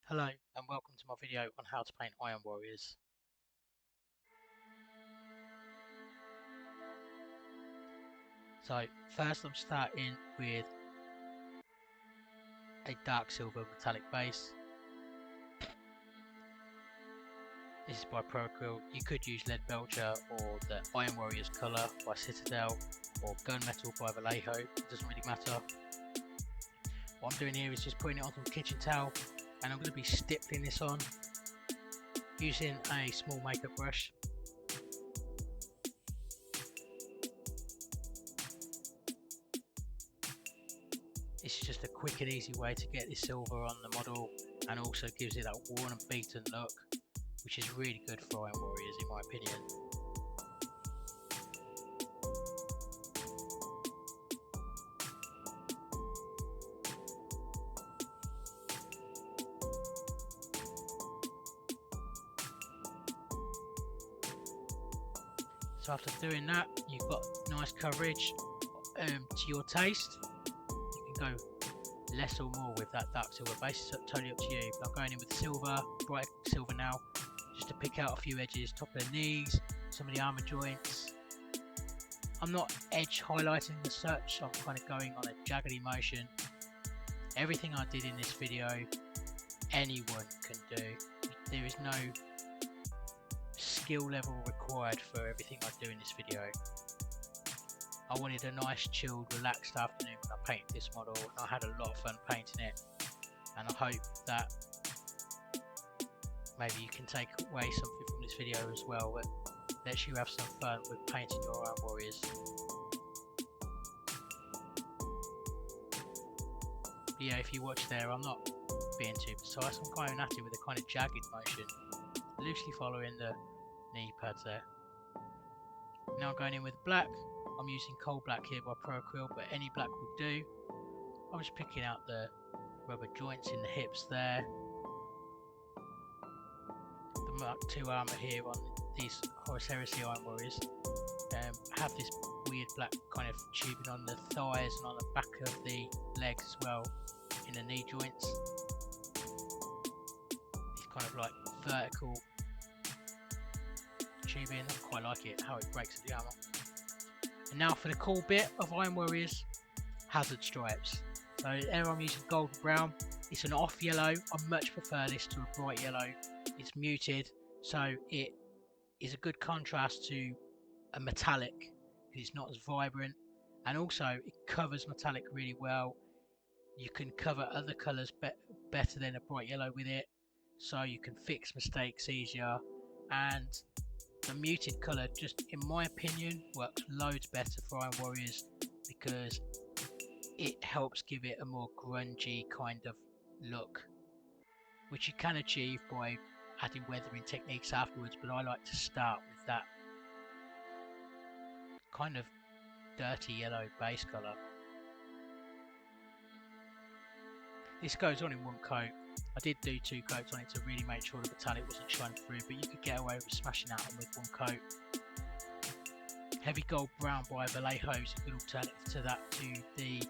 Hello and welcome to my video on how to paint Iron Warriors. So first I'm starting with a dark silver metallic base. This is by Procreal. You could use Lead Belcher or the Iron Warriors colour by Citadel or Gunmetal by Vallejo, it doesn't really matter. What I'm doing here is just putting it on some kitchen towel and I'm going to be stippling this on using a small makeup brush. This is just a quick and easy way to get this silver on the model and also gives it that worn and beaten look, which is really good for Iron Warriors in my opinion. So after doing that, you've got nice coverage to your taste. You can go less or more with that dark silver base, it's totally up to you. But I'm going in with silver, bright silver now, just to pick out a few edges, top of the knees, some of the armour joints. I'm not edge highlighting as such, I'm kind of going on a jaggedy motion. Everything I did in this video, anyone can do. There is no skill level required for everything I do in this video. I wanted a nice chilled relaxed afternoon when I painted this model and I had a lot of fun painting it, and I hope that maybe you can take away something from this video as well that lets you have some fun with painting your Iron Warriors. But yeah, if you watch there, I'm not being too precise, I'm going at it with a kind of jagged motion, loosely following the knee pads there. Now I'm going in with black. I'm using coal black here by Procreal, but any black will do. I'm just picking out the rubber joints in the hips there. The Mark II armour here on these Horus Heresy Iron Warriors have this weird black kind of tubing on the thighs and on the back of the legs as well, in the knee joints. It's kind of like vertical tubing, I quite like it, how it breaks up the armour. And now for the cool bit of Iron Warriors, hazard stripes. So there I'm using golden brown, it's an off yellow, I much prefer this to a bright yellow. It's muted, so it is a good contrast to a metallic, because it's not as vibrant, and also it covers metallic really well. You can cover other colours better than a bright yellow with it, so you can fix mistakes easier, and the muted colour, just in my opinion, works loads better for Iron Warriors because it helps give it a more grungy kind of look, which you can achieve by adding weathering techniques afterwards, but I like to start with that kind of dirty yellow base colour. This goes on in one coat. I did do 2 coats on it to really make sure the metallic wasn't shining through, but you could get away with smashing that on with 1 coat. Heavy gold brown by Vallejo is a good alternative to that, to the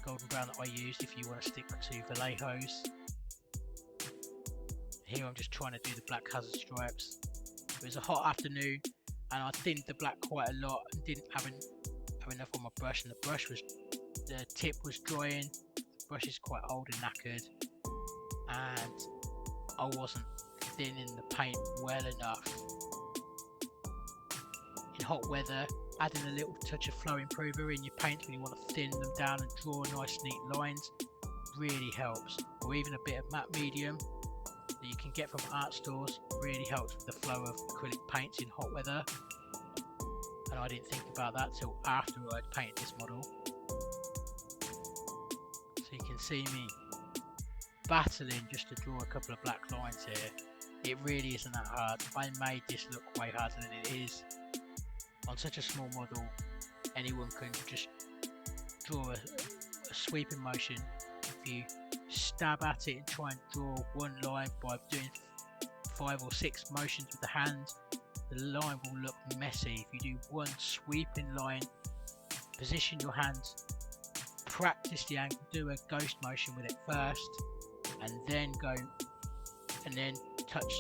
golden brown that I used if you want to stick to Vallejo's. Here I'm just trying to do the black hazard stripes. It was a hot afternoon and I thinned the black quite a lot and didn't have enough on my brush, and the tip was drying. The brush is quite old and knackered, and I wasn't thinning the paint well enough. In hot weather, adding a little touch of flow improver in your paints when you want to thin them down and draw nice neat lines really helps, or even a bit of matte medium that you can get from art stores really helps with the flow of acrylic paints in hot weather. And I didn't think about that till after I'd painted this model. So you can see me battling just to draw a couple of black lines here. It really isn't that hard. I made this look way harder than it is. On such a small model, anyone can just draw a sweeping motion. If you stab at it and try and draw one line by doing 5 or 6 motions with the hand, the line will look messy. If you do one sweeping line, position your hand, practice the angle, do a ghost motion with it first, and then go and then touch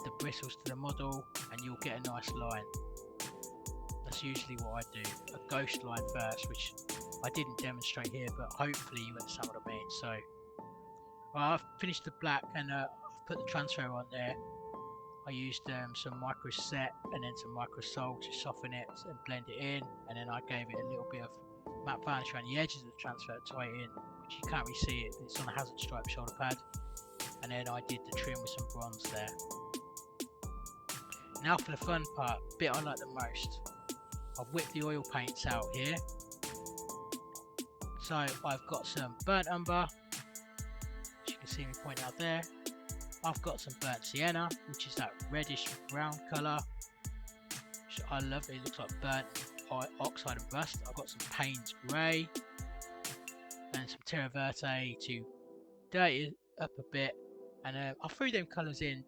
the bristles to the model and you'll get a nice line. That's usually what I do, a ghost line first, which I didn't demonstrate here, but hopefully you understand what I mean. So I've finished the black and I've put the transfer on there. I used some micro set and then some micro sol to soften it and blend it in, and then I gave it a little bit of matte varnish around the edges of the transfer to tie it in, which you can't really see it, it's on a hazard stripe shoulder pad, and then I did the trim with some bronze there. Now for the fun part, bit I like the most. I've whipped the oil paints out here. So I've got some burnt umber, as you can see me point out there. I've got some burnt sienna, which is that reddish brown colour, which I love. It looks like burnt oxide and rust. I've got some Payne's grey and some terra verte to dirty it up a bit, and I threw them colours in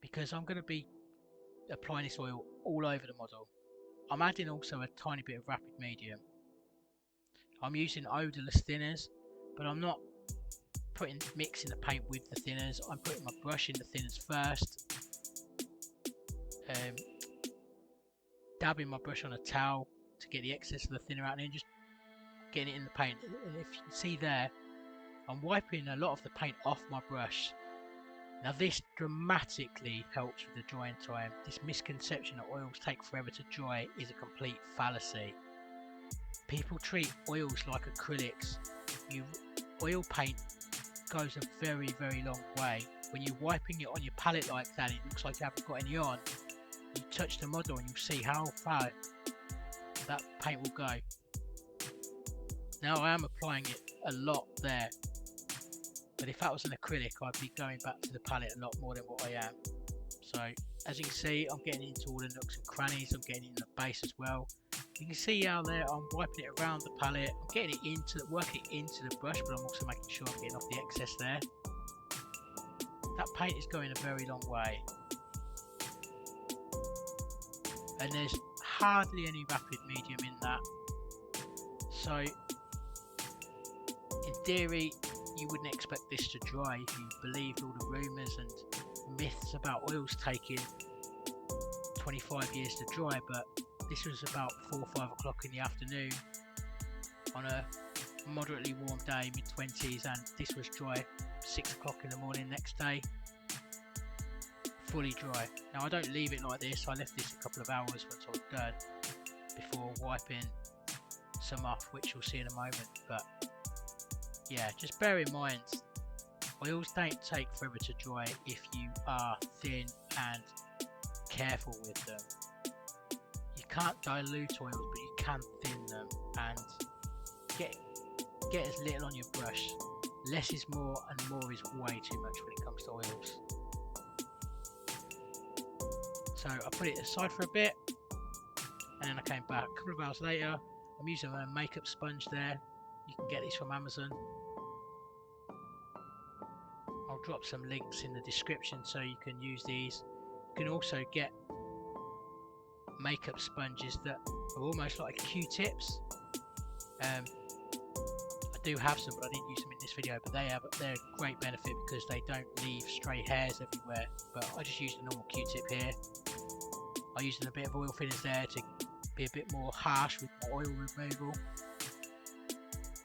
because I'm going to be applying this oil all over the model. I'm adding also a tiny bit of rapid medium. I'm using odourless thinners, but I'm not mixing the paint with the thinners. I'm putting my brush in the thinners first, dabbing my brush on a towel to get the excess of the thinner out, and then just getting it in the paint. And if you can see there, I'm wiping a lot of the paint off my brush. Now this dramatically helps with the drying time. This misconception that oils take forever to dry is a complete fallacy. People treat oils like acrylics. Oil paint goes a very, very long way. When you're wiping it on your palette like that, it looks like you haven't got any on. You touch the model and you'll see how far that paint will go. Now I am applying it a lot there, but if that was an acrylic, I'd be going back to the palette a lot more than what I am. So as you can see, I'm getting into all the nooks and crannies. I'm getting in the base as well. You can see how there I'm wiping it around the palette. I'm getting it working it into the brush, but I'm also making sure I'm getting off the excess there. That paint is going a very long way, and there's hardly any rapid medium in that. So in theory, you wouldn't expect this to dry if you believed all the rumours and myths about oils taking 25 years to dry, but this was about 4 or 5 o'clock in the afternoon on a moderately warm day, mid-20s, and this was dry 6 o'clock in the morning next day, fully dry. Now I don't leave it like this, I left this a couple of hours once I was done before wiping some off, which you'll see in a moment. But yeah, just bear in mind, oils don't take forever to dry if you are thin and careful with them. You can't dilute oils, but you can thin them and get as little on your brush. Less is more, and more is way too much when it comes to oils. So I put it aside for a bit, and then I came back a couple of hours later. I'm using a makeup sponge there. You can get these from Amazon. I'll drop some links in the description so you can use these. You can also get makeup sponges that are almost like Q-tips. I do have some, but I didn't use them in this video. But they're a great benefit because they don't leave stray hairs everywhere. But I just used a normal Q-tip here. I used a bit of oil thinners there to be a bit more harsh with my oil removal,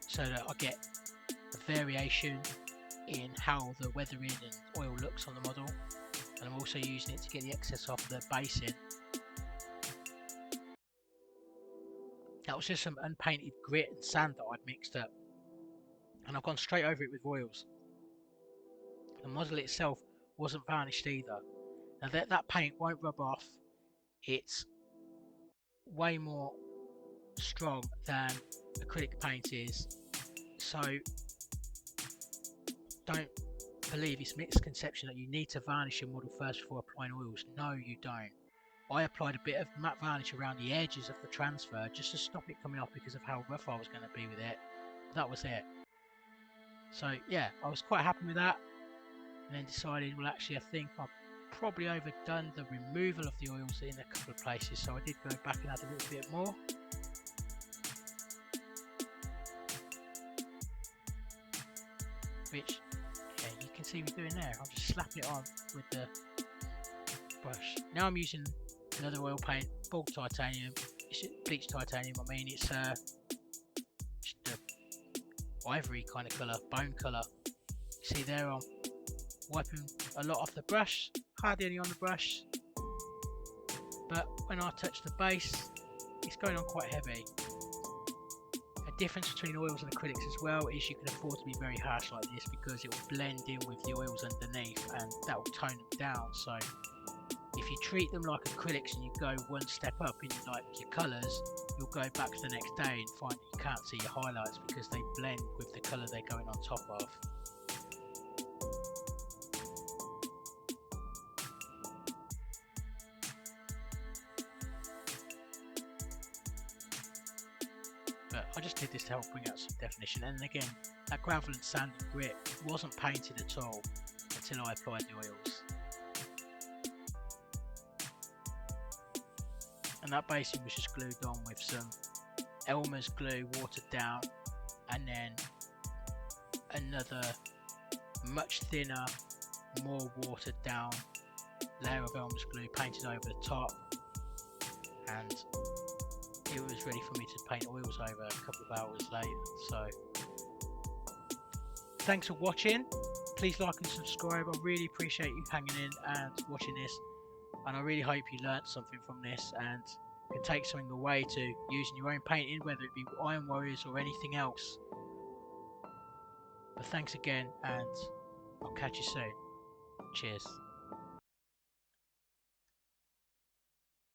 so that I get a variation in how the weathering and oil looks on the model. And I'm also using it to get the excess off the basing. That was just some unpainted grit and sand that I'd mixed up, and I've gone straight over it with oils. The model itself wasn't varnished either. Now that paint won't rub off. It's way more strong than acrylic paint is, so don't believe this misconception that you need to varnish your model first before applying oils. No, you don't. I applied a bit of matte varnish around the edges of the transfer just to stop it coming off because of how rough I was going to be with it. That was it. So yeah, I was quite happy with that, and then decided, well, actually I think I've probably overdone the removal of the oils in a couple of places, so I did go back and add a little bit more. Which, yeah, you can see me doing there. I'm just slapping it on with the brush. Now I'm using another oil paint, bulk titanium. It's bleached titanium. I mean, it's just a ivory kind of colour, bone colour. See there, I'm wiping a lot off the brush, hardly any on the brush. But when I touch the base, it's going on quite heavy. A difference between oils and acrylics as well is you can afford to be very harsh like this because it will blend in with the oils underneath and that will tone them down. So if you treat them like acrylics and you go one step up in like your colours, you'll go back the next day and find that you can't see your highlights because they blend with the colour they're going on top of. But I just did this to help bring out some definition, and again, that gravel and sand and grit wasn't painted at all until I applied the oils. And that basing was just glued on with some Elmer's glue watered down, and then another much thinner, more watered down layer of Elmer's glue painted over the top, and it was ready for me to paint oils over a couple of hours later. So thanks for watching. Please like and subscribe. I really appreciate you hanging in and watching this, and I really hope you learnt something from this and can take something away to use in your own painting, whether it be Iron Warriors or anything else. But thanks again, and I'll catch you soon. Cheers.